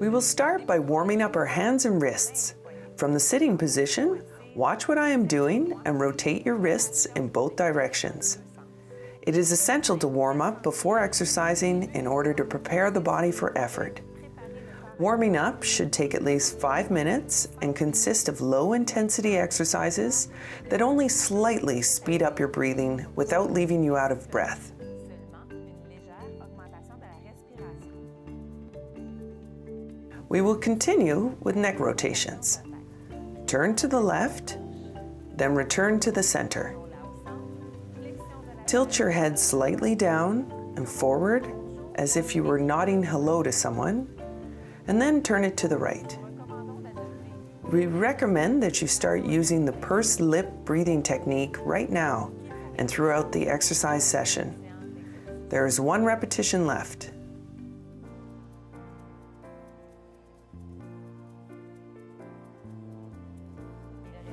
We will start by warming up our hands and wrists. From the sitting position, watch what I am doing and rotate your wrists in both directions. It is essential to warm up before exercising in order to prepare the body for effort. Warming up should take at least 5 minutes and consist of low-intensity exercises that only slightly speed up your breathing without leaving you out of breath. We will continue with neck rotations. Turn to the left, then return to the center. Tilt your head slightly down and forward as if you were nodding hello to someone, and then turn it to the right. We recommend that you start using the pursed lip breathing technique right now and throughout the exercise session. There is 1 repetition left.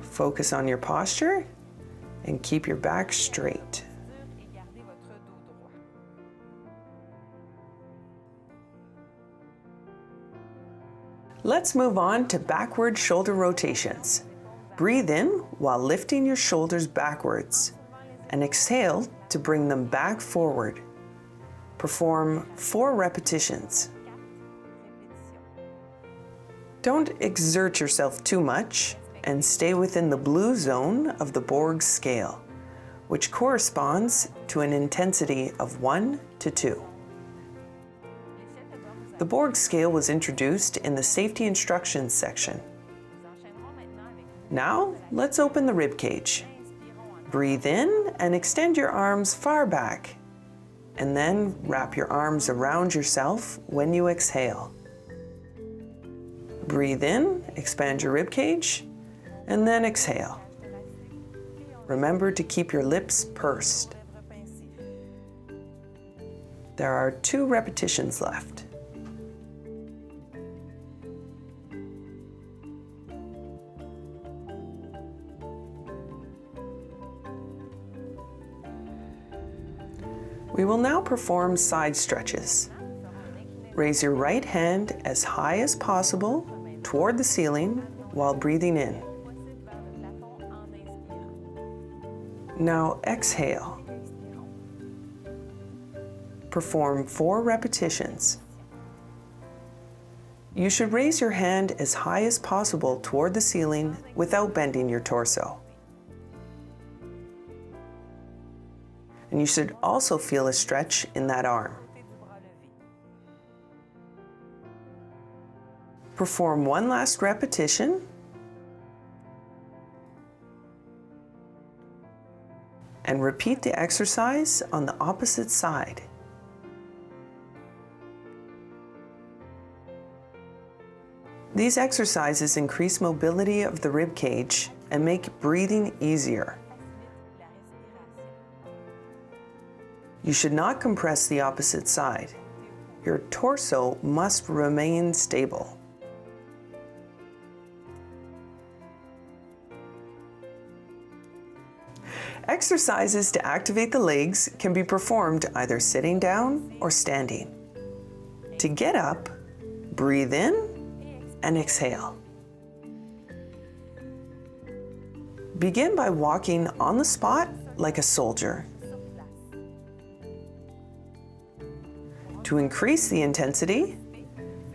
Focus on your posture and keep your back straight. Let's move on to backward shoulder rotations. Breathe in while lifting your shoulders backwards and exhale to bring them back forward. Perform 4 repetitions. Don't exert yourself too much and stay within the blue zone of the Borg scale, which corresponds to an intensity of 1 to 2. The Borg scale was introduced in the safety instructions section. Now, let's open the rib cage. Breathe in and extend your arms far back, and then wrap your arms around yourself when you exhale. Breathe in, expand your rib cage, and then exhale. Remember to keep your lips pursed. There are 2 repetitions left. We will now perform side stretches. Raise your right hand as high as possible toward the ceiling while breathing in. Now exhale. Perform 4 repetitions. You should raise your hand as high as possible toward the ceiling without bending your torso. And you should also feel a stretch in that arm. Perform 1 last repetition. And repeat the exercise on the opposite side. These exercises increase mobility of the rib cage and make breathing easier. You should not compress the opposite side. Your torso must remain stable. Exercises to activate the legs can be performed either sitting down or standing. To get up, breathe in and exhale. Begin by walking on the spot like a soldier. To increase the intensity,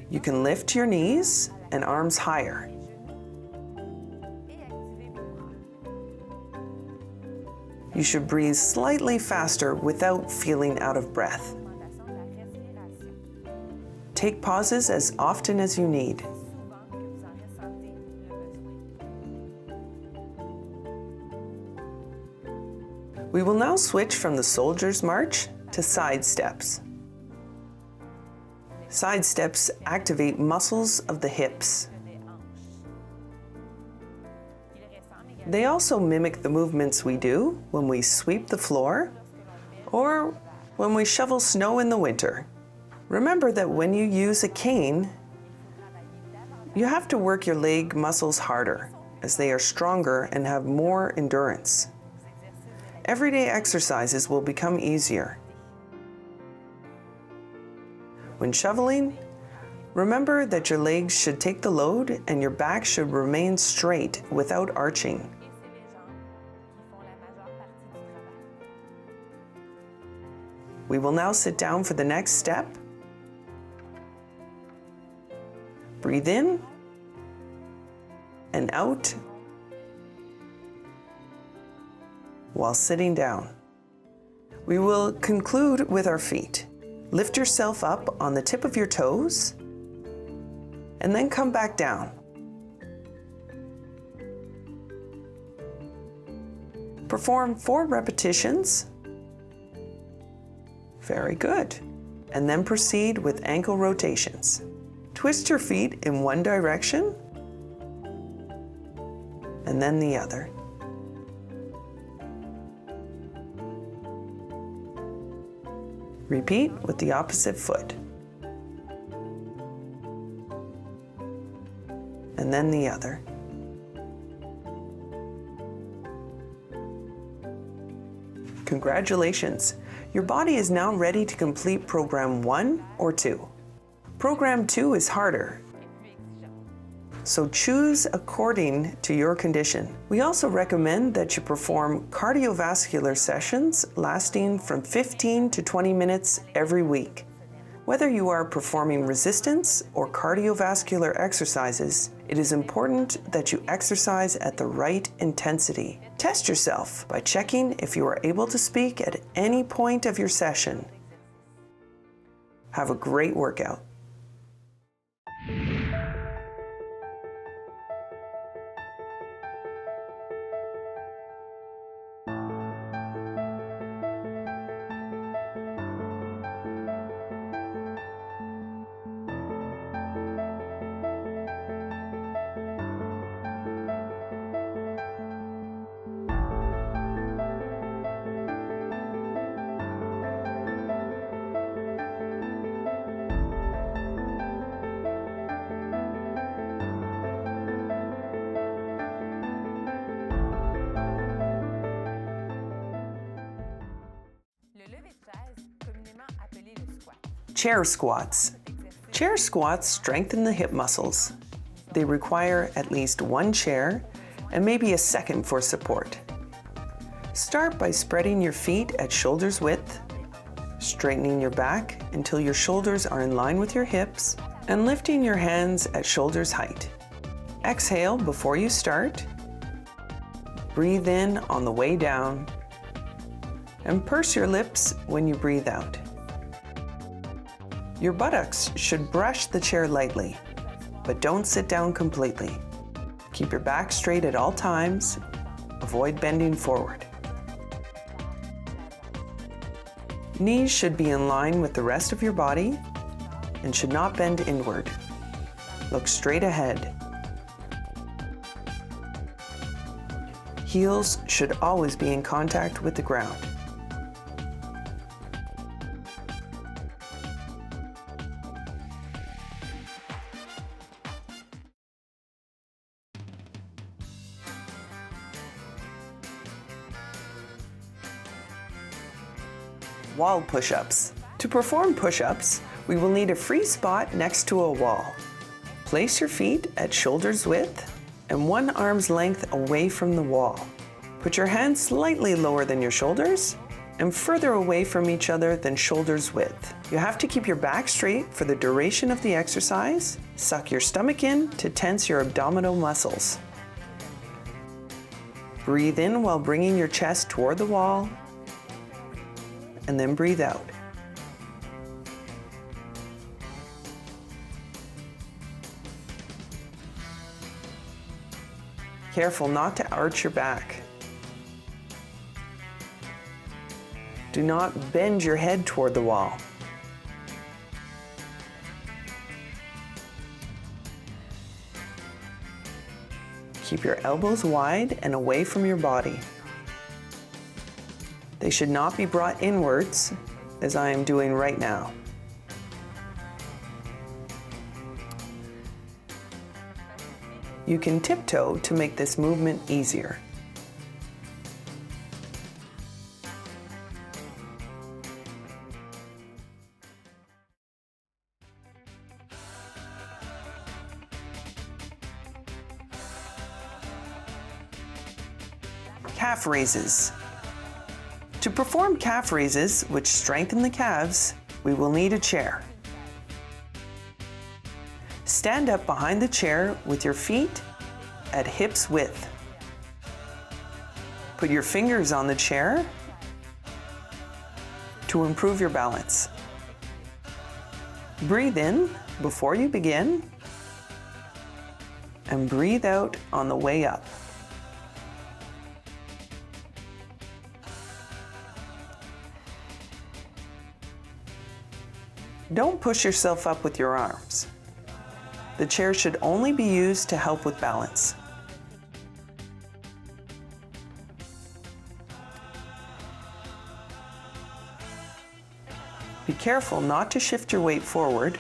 you can lift your knees and arms higher. You should breathe slightly faster without feeling out of breath. Take pauses as often as you need. We will now switch from the soldier's march to side steps. Side steps activate muscles of the hips. They also mimic the movements we do when we sweep the floor or when we shovel snow in the winter. Remember that when you use a cane, you have to work your leg muscles harder as they are stronger and have more endurance. Everyday exercises will become easier. When shoveling, Remember that your legs should take the load and your back should remain straight without arching. We will now sit down for the next step. Breathe in and out while sitting down. We will conclude with our feet. Lift yourself up on the tip of your toes and then come back down. Perform 4 repetitions. Very good. And then proceed with ankle rotations. Twist your feet in one direction and then the other. Repeat with the opposite foot. And then the other. Congratulations! Your body is now ready to complete program 1 or 2. Program 2 is harder, so choose according to your condition. We also recommend that you perform cardiovascular sessions lasting from 15 to 20 minutes every week. Whether you are performing resistance or cardiovascular exercises, it is important that you exercise at the right intensity. Test yourself by checking if you are able to speak at any point of your session. Have a great workout. Chair squats. Chair squats strengthen the hip muscles. They require at least one chair and maybe a second for support. Start by spreading your feet at shoulders width, straightening your back until your shoulders are in line with your hips, and lifting your hands at shoulders height. Exhale before you start. Breathe in on the way down, and purse your lips when you breathe out. Your buttocks should brush the chair lightly, but don't sit down completely. Keep your back straight at all times. Avoid bending forward. Knees should be in line with the rest of your body and should not bend inward. Look straight ahead. Heels should always be in contact with the ground. Wall push-ups. To perform push-ups, we will need a free spot next to a wall. Place your feet at shoulders width and one arm's length away from the wall. Put your hands slightly lower than your shoulders and further away from each other than shoulders width. You have to keep your back straight for the duration of the exercise. Suck your stomach in to tense your abdominal muscles. Breathe in while bringing your chest toward the wall, and then breathe out. Careful not to arch your back. Do not bend your head toward the wall. Keep your elbows wide and away from your body. They should not be brought inwards, as I am doing right now. You can tiptoe to make this movement easier. Calf raises. To perform calf raises, which strengthen the calves, we will need a chair. Stand up behind the chair with your feet at hips width. Put your fingers on the chair to improve your balance. Breathe in before you begin and breathe out on the way up. Don't push yourself up with your arms. The chair should only be used to help with balance. Be careful not to shift your weight forward.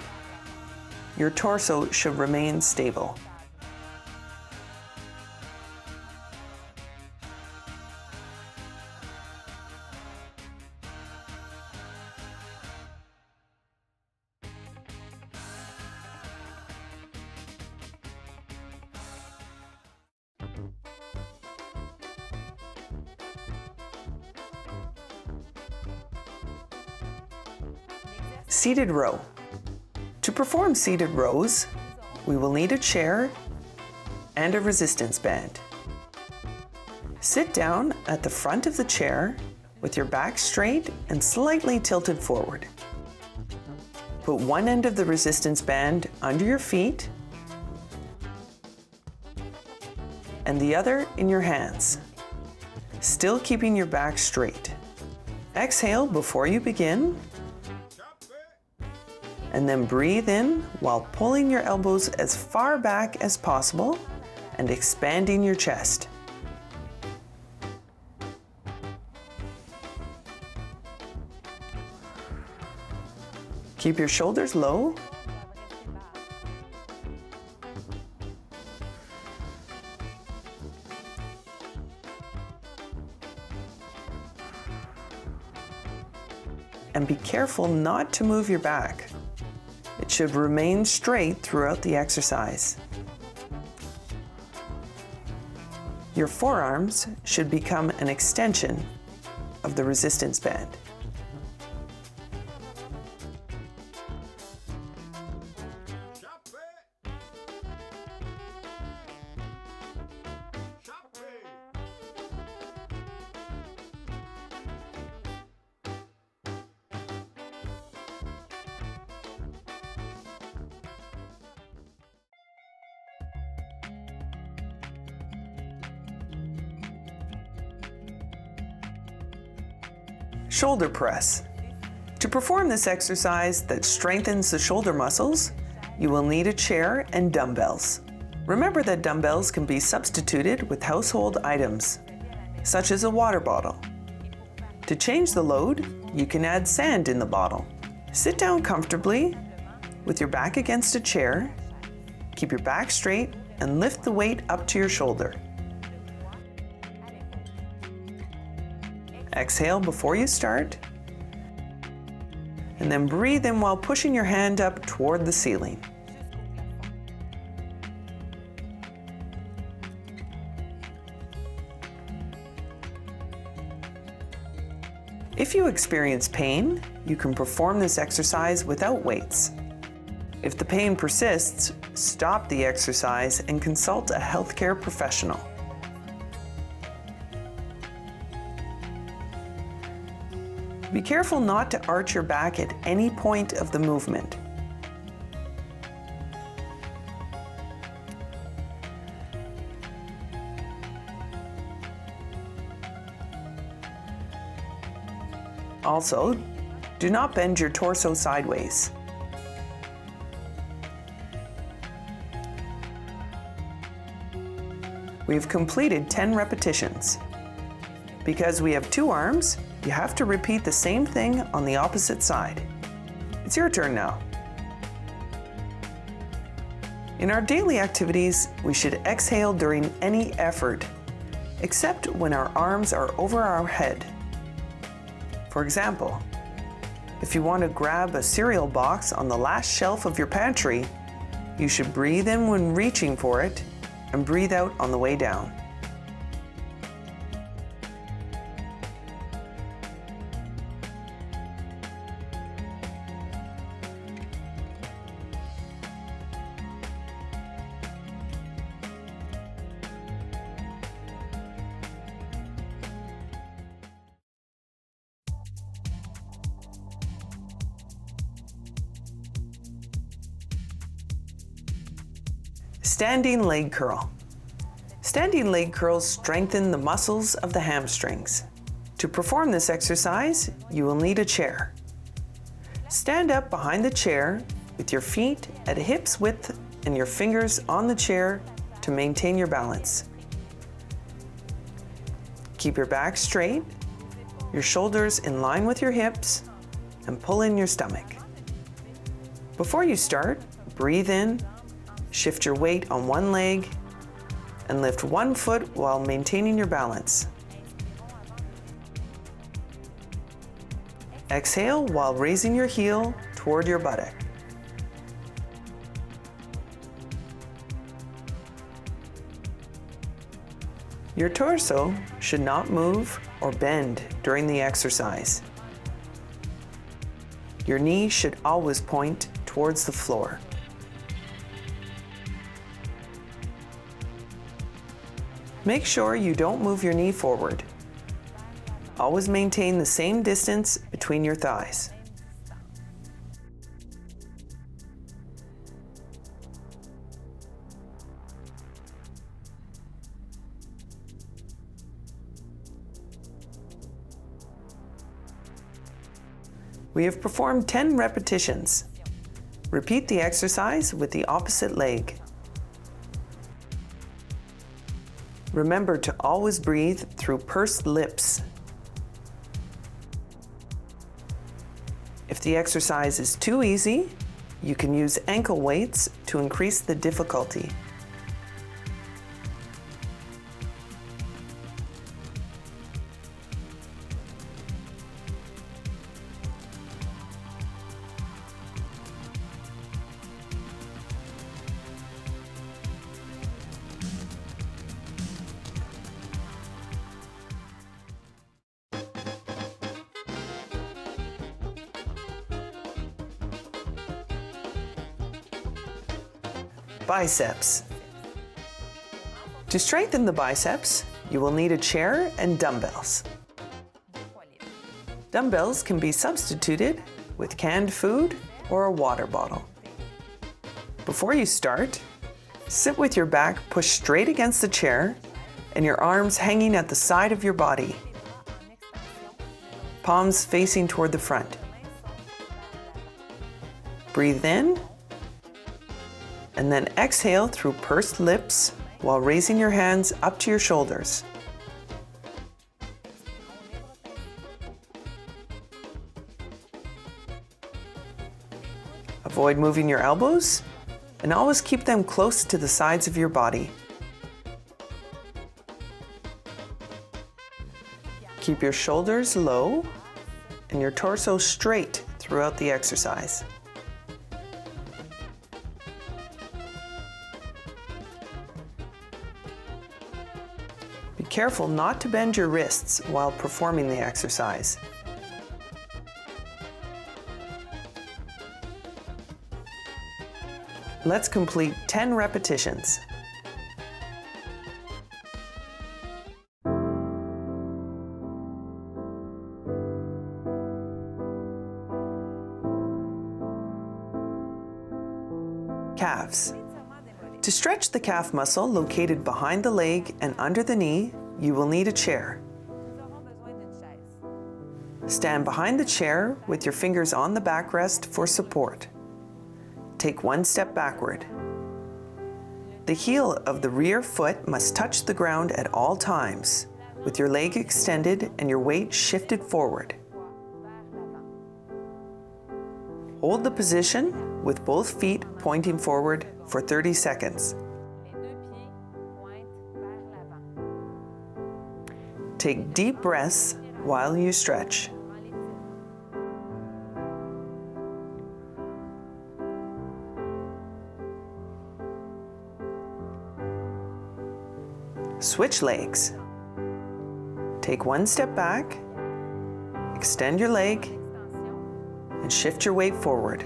Your torso should remain stable. Seated row. To perform seated rows, we will need a chair and a resistance band. Sit down at the front of the chair with your back straight and slightly tilted forward. Put one end of the resistance band under your feet and the other in your hands, still keeping your back straight. Exhale before you begin, and then breathe in while pulling your elbows as far back as possible and expanding your chest. Keep your shoulders low. And be careful not to move your back. It should remain straight throughout the exercise. Your forearms should become an extension of the resistance band. Shoulder press. To perform this exercise that strengthens the shoulder muscles, you will need a chair and dumbbells. Remember that dumbbells can be substituted with household items, such as a water bottle. To change the load, you can add sand in the bottle. Sit down comfortably with your back against a chair, keep your back straight, and lift the weight up to your shoulder. Exhale before you start, and then breathe in while pushing your hand up toward the ceiling. If you experience pain, you can perform this exercise without weights. If the pain persists, stop the exercise and consult a healthcare professional. Be careful not to arch your back at any point of the movement. Also, do not bend your torso sideways. We have completed 10 repetitions. Because we have two arms, you have to repeat the same thing on the opposite side. It's your turn now. In our daily activities, we should exhale during any effort, except when our arms are over our head. For example, if you want to grab a cereal box on the last shelf of your pantry, you should breathe in when reaching for it and breathe out on the way down. Standing leg curl. Standing leg curls strengthen the muscles of the hamstrings. To perform this exercise, you will need a chair. Stand up behind the chair with your feet at hips width and your fingers on the chair to maintain your balance. Keep your back straight, your shoulders in line with your hips, and pull in your stomach. Before you start, breathe in, shift your weight on one leg, and lift one foot while maintaining your balance. Exhale while raising your heel toward your buttock. Your torso should not move or bend during the exercise. Your knee should always point towards the floor. Make sure you don't move your knee forward. Always maintain the same distance between your thighs. We have performed 10 repetitions. Repeat the exercise with the opposite leg. Remember to always breathe through pursed lips. If the exercise is too easy, you can use ankle weights to increase the difficulty. Biceps. To strengthen the biceps, you will need a chair and dumbbells. Dumbbells can be substituted with canned food or a water bottle. Before you start, sit with your back pushed straight against the chair and your arms hanging at the side of your body. Palms facing toward the front. Breathe in, and then exhale through pursed lips while raising your hands up to your shoulders. Avoid moving your elbows and always keep them close to the sides of your body. Keep your shoulders low and your torso straight throughout the exercise. Be careful not to bend your wrists while performing the exercise. Let's complete 10 repetitions. Calves. To stretch the calf muscle located behind the leg and under the knee, you will need a chair. Stand behind the chair with your fingers on the backrest for support. Take one step backward. The heel of the rear foot must touch the ground at all times, with your leg extended and your weight shifted forward. Hold the position with both feet pointing forward for 30 seconds. Take deep breaths while you stretch. Switch legs. Take one step back, extend your leg, and shift your weight forward.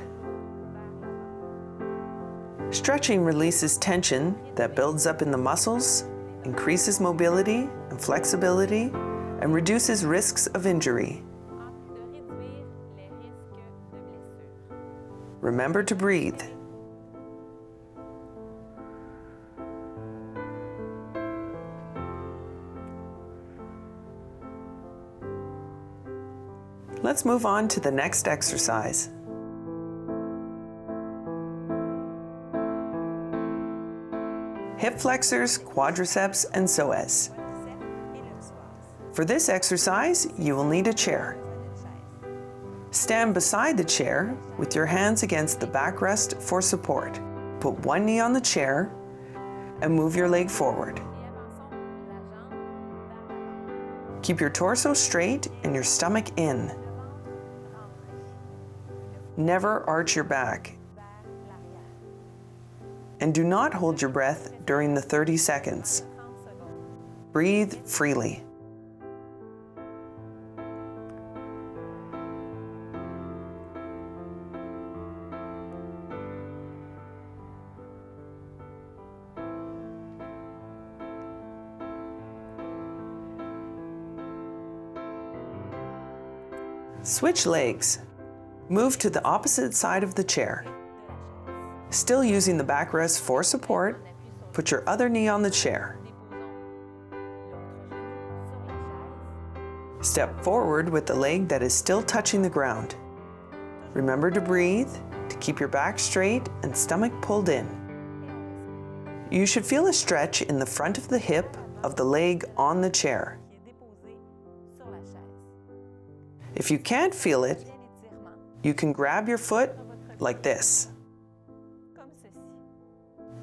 Stretching releases tension that builds up in the muscles, increases mobility and flexibility, and reduces risks of injury. Remember to breathe. Let's move on to the next exercise. Hip flexors, quadriceps, and psoas. For this exercise, you will need a chair. Stand beside the chair with your hands against the backrest for support. Put one knee on the chair and move your leg forward. Keep your torso straight and your stomach in. Never arch your back. And do not hold your breath during the 30 seconds. Breathe freely. Switch legs. Move to the opposite side of the chair. Still using the backrest for support, put your other knee on the chair. Step forward with the leg that is still touching the ground. Remember to breathe, to keep your back straight and stomach pulled in. You should feel a stretch in the front of the hip of the leg on the chair. If you can't feel it, you can grab your foot like this.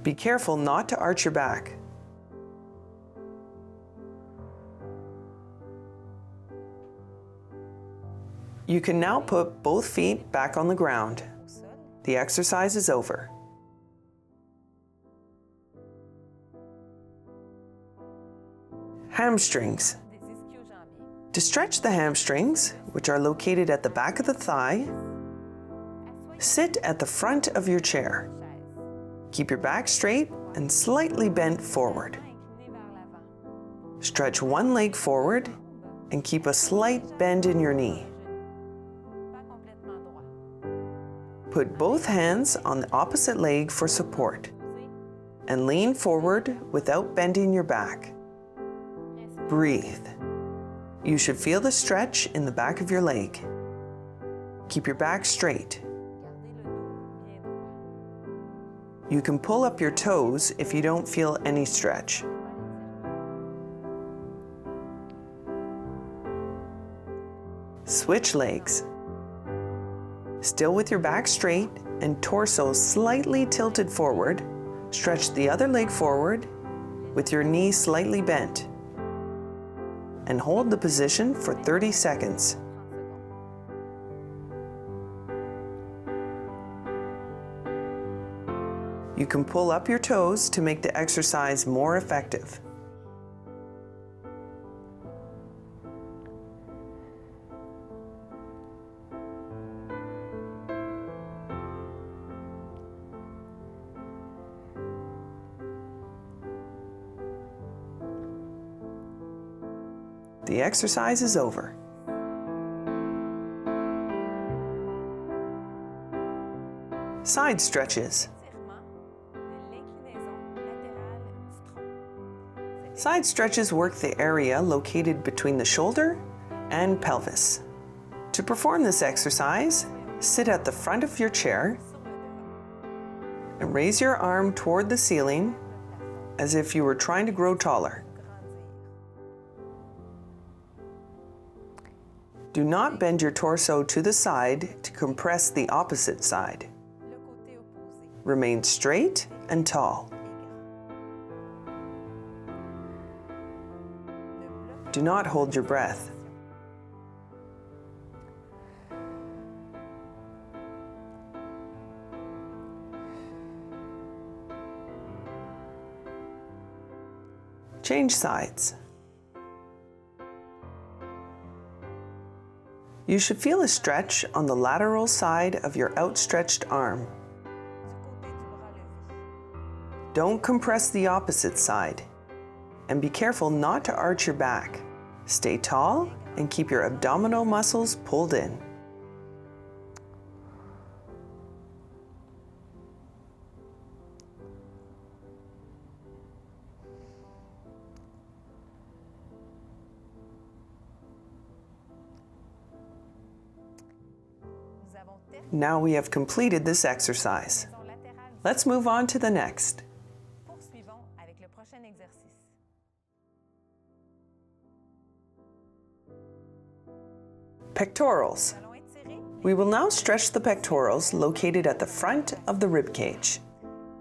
Be careful not to arch your back. You can now put both feet back on the ground. The exercise is over. Hamstrings. To stretch the hamstrings, which are located at the back of the thigh, sit at the front of your chair. Keep your back straight and slightly bent forward. Stretch one leg forward and keep a slight bend in your knee. Put both hands on the opposite leg for support and lean forward without bending your back. Breathe. You should feel the stretch in the back of your leg. Keep your back straight. You can pull up your toes if you don't feel any stretch. Switch legs. Still with your back straight and torso slightly tilted forward, stretch the other leg forward with your knee slightly bent. And hold the position for 30 seconds. You can pull up your toes to make the exercise more effective. The exercise is over. Side stretches. Side stretches work the area located between the shoulder and pelvis. To perform this exercise, sit at the front of your chair and raise your arm toward the ceiling as if you were trying to grow taller. Do not bend your torso to the side to compress the opposite side. Remain straight and tall. Do not hold your breath. Change sides. You should feel a stretch on the lateral side of your outstretched arm. Don't compress the opposite side, and be careful not to arch your back. Stay tall and keep your abdominal muscles pulled in. Now we have completed this exercise. Let's move on to the next. Poursuivons avec le prochain exercice. Pectorals. Nous allons étirer. We will now stretch the pectorals located at the front of the rib cage.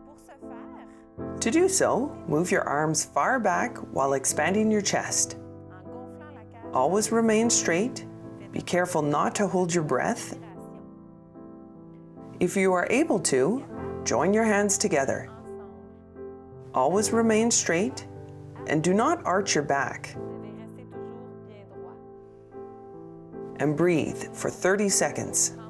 Pour ce faire, To do so, move your arms far back while expanding your chest. en gonflant la cage, Always remain straight. Be careful not to hold your breath. respiration. If you are able to, join your hands together. Ensemble, Always remain straight and do not arch your back. vous devez rester toujours bien droit. And breathe for 30 seconds. 30 secondes.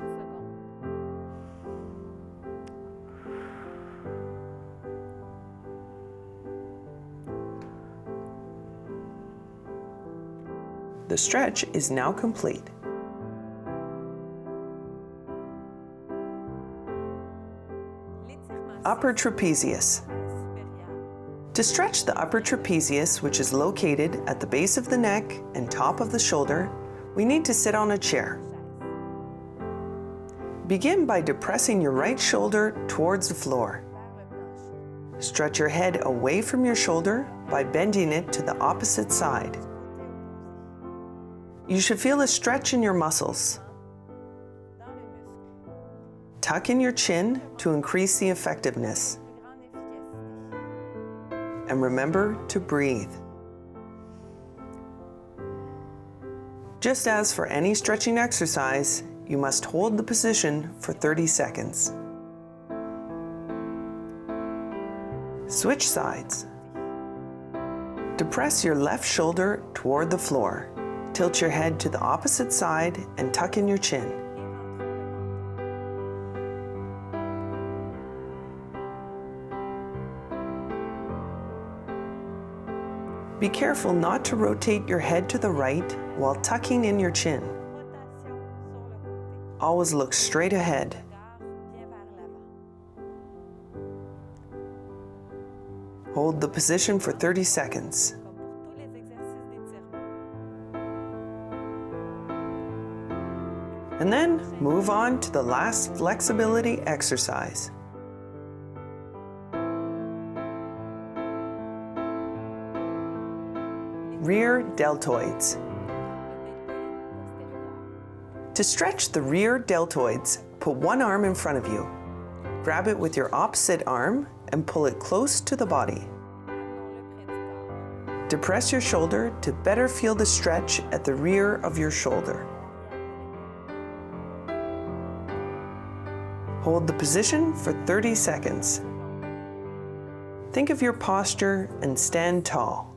The stretch is now complete. L'étirement Upper trapezius. supérieur. To stretch the upper trapezius, which is located at the base of the neck and top of the shoulder, we need to sit on a chair. Begin by depressing your right shoulder towards the floor. Vers le plancher. Stretch your head away from your shoulder by bending it to the opposite side. Côté opposé. You should feel a stretch in your muscles. Dans le muscle. Tuck in your chin to increase the effectiveness. Plus grande efficacité. And remember to breathe. Just as for any stretching exercise, you must hold the position for 30 seconds. Switch sides. Depress your left shoulder toward the floor. Tilt your head to the opposite side and tuck in your chin. Et rentrons le menton. Be careful not to rotate your head to the right while tucking in your chin. Rotation sur le côté. Always look straight ahead. Regard bien vers l'avant. Hold the position for 30 seconds. Comme pour tous les exercices d'étirement. And then move on to the last flexibility exercise. Rear deltoids. Le deltoïde postérieur. To stretch the rear deltoids, put one arm in front of you. Grab it with your opposite arm and pull it close to the body. Amenons-le près du corps. Depress your shoulder to better feel the stretch at the rear of your shoulder. Hold the position for 30 seconds. Think of your posture and stand tall.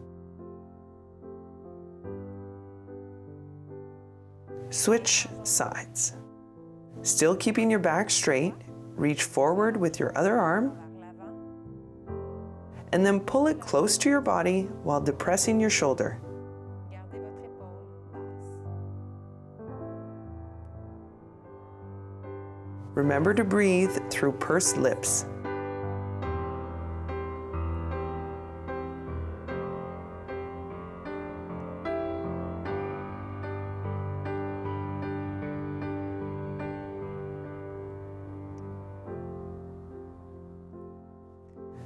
Switch sides. Still keeping your back straight, reach forward with your other arm Vers l'avant. and then pull it close to your body while depressing your shoulder. Gardez votre épaule basse. Remember to breathe through pursed lips.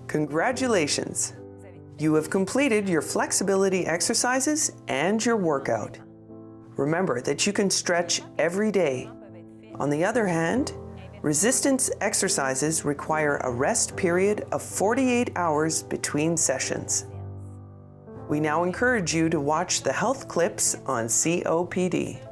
Congratulations! You have completed your flexibility exercises and your workout. Remember that you can stretch every day. On the other hand, resistance exercises require a rest period of 48 hours between sessions. We now encourage you to watch the health clips on COPD.